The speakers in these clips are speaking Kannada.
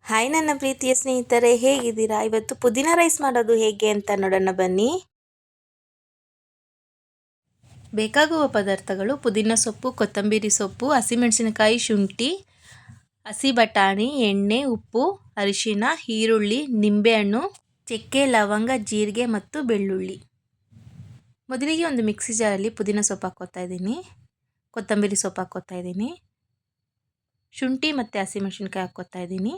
ಹಾಯ್ ನನ್ನ ಪ್ರೀತಿಯ ಸ್ನೇಹಿತರೆ, ಹೇಗಿದ್ದೀರಾ? ಇವತ್ತು ಪುದೀನ ರೈಸ್ ಮಾಡೋದು ಹೇಗೆ ಅಂತ ನೋಡೋಣ ಬನ್ನಿ. ಬೇಕಾಗುವ ಪದಾರ್ಥಗಳು: ಪುದೀನ ಸೊಪ್ಪು, ಕೊತ್ತಂಬರಿ ಸೊಪ್ಪು, ಹಸಿಮೆಣಸಿನಕಾಯಿ, ಶುಂಠಿ, ಹಸಿ ಬಟಾಣಿ, ಎಣ್ಣೆ, ಉಪ್ಪು, ಅರಿಶಿನ, ಈರುಳ್ಳಿ, ನಿಂಬೆಹಣ್ಣು, ಚಕ್ಕೆ, ಲವಂಗ, ಜೀರಿಗೆ ಮತ್ತು ಬೆಳ್ಳುಳ್ಳಿ. ಮೊದಲಿಗೆ ಒಂದು ಮಿಕ್ಸಿ ಜಾರಲ್ಲಿ ಪುದೀನ ಸೊಪ್ಪು ಹಾಕ್ಕೋತಾ ಇದ್ದೀನಿ, ಕೊತ್ತಂಬರಿ ಸೊಪ್ಪು ಹಾಕ್ಕೋತಾ ಇದ್ದೀನಿ, ಶುಂಠಿ ಮತ್ತು ಹಸಿಮೆಣಸಿನಕಾಯಿ ಹಾಕ್ಕೋತಾ ಇದ್ದೀನಿ,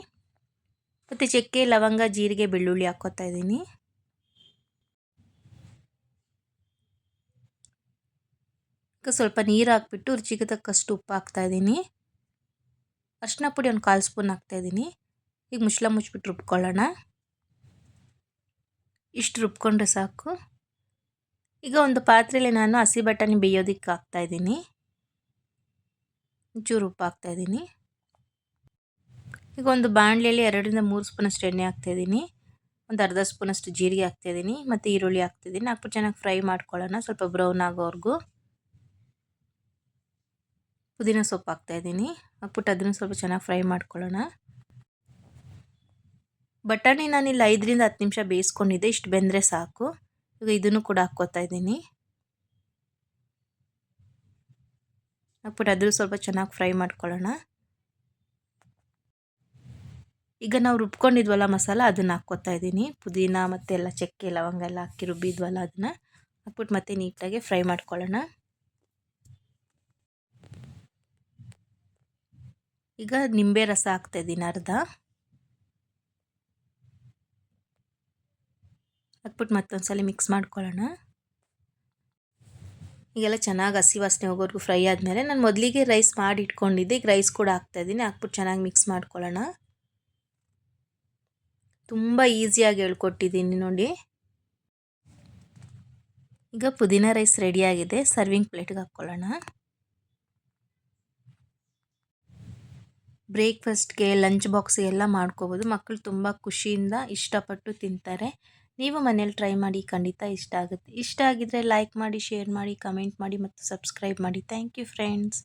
ಮತ್ತು ಚಕ್ಕೆ, ಲವಂಗ, ಜೀರಿಗೆ, ಬೆಳ್ಳುಳ್ಳಿ ಹಾಕ್ಕೋತಾ ಇದ್ದೀನಿ. ಈಗ ಸ್ವಲ್ಪ ನೀರು ಹಾಕ್ಬಿಟ್ಟು ರುಚಿಗೆ ತಕ್ಕಷ್ಟು ಉಪ್ಪು ಹಾಕ್ತಾ ಇದ್ದೀನಿ. ಅರಿಶಿನ ಪುಡಿ ಒಂದು 1/4 ಸ್ಪೂನ್ ಹಾಕ್ತಾ ಇದ್ದೀನಿ. ಈಗ ಮುಚ್ಚಿಬಿಟ್ಟು ರುಬ್ಕೊಳ್ಳೋಣ. ಇಷ್ಟು ರುಬ್ಕೊಂಡ್ರೆ ಸಾಕು. ಈಗ ಒಂದು ಪಾತ್ರೆಯಲ್ಲಿ ನಾನು ಹಸಿ ಬಟಾಣಿ ಬೇಯೋದಕ್ಕೆ ಹಾಕ್ತಾ ಇದ್ದೀನಿ. ಒಂಚೂರು ಉಪ್ಪು ಹಾಕ್ತಾ ಇದ್ದೀನಿ. ಈಗ ಒಂದು ಬಾಣಲೆಯಲ್ಲಿ 2-3 ಸ್ಪೂನಷ್ಟು ಎಣ್ಣೆ ಹಾಕ್ತಾಯಿದ್ದೀನಿ. ಒಂದು ಅರ್ಧ ಸ್ಪೂನಷ್ಟು ಜೀರಿಗೆ ಹಾಕ್ತಾಯಿದ್ದೀನಿ ಮತ್ತು ಈರುಳ್ಳಿ ಹಾಕ್ತಿದ್ದೀನಿ. ಹಾಕ್ಬಿಟ್ಟು ಚೆನ್ನಾಗಿ ಫ್ರೈ ಮಾಡ್ಕೊಳ್ಳೋಣ, ಸ್ವಲ್ಪ ಬ್ರೌನ್ ಆಗೋವರೆಗೂ. ಪುದೀನ ಸೊಪ್ಪು ಹಾಕ್ತಾಯಿದ್ದೀನಿ, ಹಾಕ್ಬಿಟ್ಟು ಅದನ್ನು ಸ್ವಲ್ಪ ಚೆನ್ನಾಗಿ ಫ್ರೈ ಮಾಡ್ಕೊಳ್ಳೋಣ. ಬಟಾಣಿ ನಾನಿಲ್ಲಿ 5-10 ನಿಮಿಷ ಬೇಯಿಸ್ಕೊಂಡಿದ್ದೆ, ಇಷ್ಟು ಬೆಂದರೆ ಸಾಕು. ಈಗ ಇದನ್ನು ಕೂಡ ಹಾಕ್ಕೋತಾ ಇದ್ದೀನಿ. ಹಾಕ್ಬಿಟ್ಟು ಅದ್ರ ಸ್ವಲ್ಪ ಚೆನ್ನಾಗಿ ಫ್ರೈ ಮಾಡ್ಕೊಳ್ಳೋಣ. ಈಗ ನಾವು ರುಬ್ಕೊಂಡಿದ್ವಲ್ಲ ಮಸಾಲ, ಅದನ್ನು ಹಾಕ್ಕೋತಾ ಇದ್ದೀನಿ. ಪುದೀನ ಮತ್ತು ಎಲ್ಲ ಚಕ್ಕೆ ಲವಂಗ ಎಲ್ಲ ಹಾಕಿ ರುಬ್ಬಿದ್ವಲ್ಲ, ಅದನ್ನು ಹಾಕ್ಬಿಟ್ಟು ಮತ್ತೆ ನೀಟಾಗಿ ಫ್ರೈ ಮಾಡ್ಕೊಳ್ಳೋಣ. ಈಗ ನಿಂಬೆ ರಸ ಹಾಕ್ತಾಯಿದ್ದೀನಿ ಅರ್ಧ, ಹಾಕ್ಬಿಟ್ಟು ಮತ್ತೊಂದು ಸಲ ಮಿಕ್ಸ್ ಮಾಡ್ಕೊಳ್ಳೋಣ. ಈಗೆಲ್ಲ ಚೆನ್ನಾಗಿ ಹಸಿ ವಾಸನೆ ಹೋಗೋವರೆಗೂ ಫ್ರೈ ಆದಮೇಲೆ ನಾನು ಮೊದಲಿಗೆ ರೈಸ್ ಮಾಡಿ ಇಟ್ಕೊಂಡಿದ್ದೆ, ಈಗ ರೈಸ್ ಕೂಡ ಹಾಕ್ತಾಯಿದ್ದೀನಿ. ಹಾಕ್ಬಿಟ್ಟು ಚೆನ್ನಾಗಿ ಮಿಕ್ಸ್ ಮಾಡ್ಕೊಳ್ಳೋಣ. ತುಂಬ ಈಸಿಯಾಗಿ ಹೇಳ್ಕೊಟ್ಟಿದ್ದೀನಿ ನೋಡಿ. ಈಗ ಪುದೀನ ರೈಸ್ ರೆಡಿಯಾಗಿದೆ, ಸರ್ವಿಂಗ್ ಪ್ಲೇಟ್ಗೆ ಹಾಕ್ಕೊಳ್ಳೋಣ. ಬ್ರೇಕ್ಫಾಸ್ಟ್ಗೆ, ಲಂಚ್ ಬಾಕ್ಸಿಗೆಲ್ಲ ಮಾಡ್ಕೋಬೋದು. ಮಕ್ಕಳು ತುಂಬ ಖುಷಿಯಿಂದ ಇಷ್ಟಪಟ್ಟು ತಿಂತಾರೆ. ನೀವು ಮನೇಲಿ ಟ್ರೈ ಮಾಡಿ, ಖಂಡಿತ ಇಷ್ಟ ಆಗುತ್ತೆ. ಇಷ್ಟ ಆಗಿದ್ದರೆ ಲೈಕ್ ಮಾಡಿ, ಶೇರ್ ಮಾಡಿ, ಕಮೆಂಟ್ ಮಾಡಿ ಮತ್ತು ಸಬ್ಸ್ಕ್ರೈಬ್ ಮಾಡಿ. Thank you friends.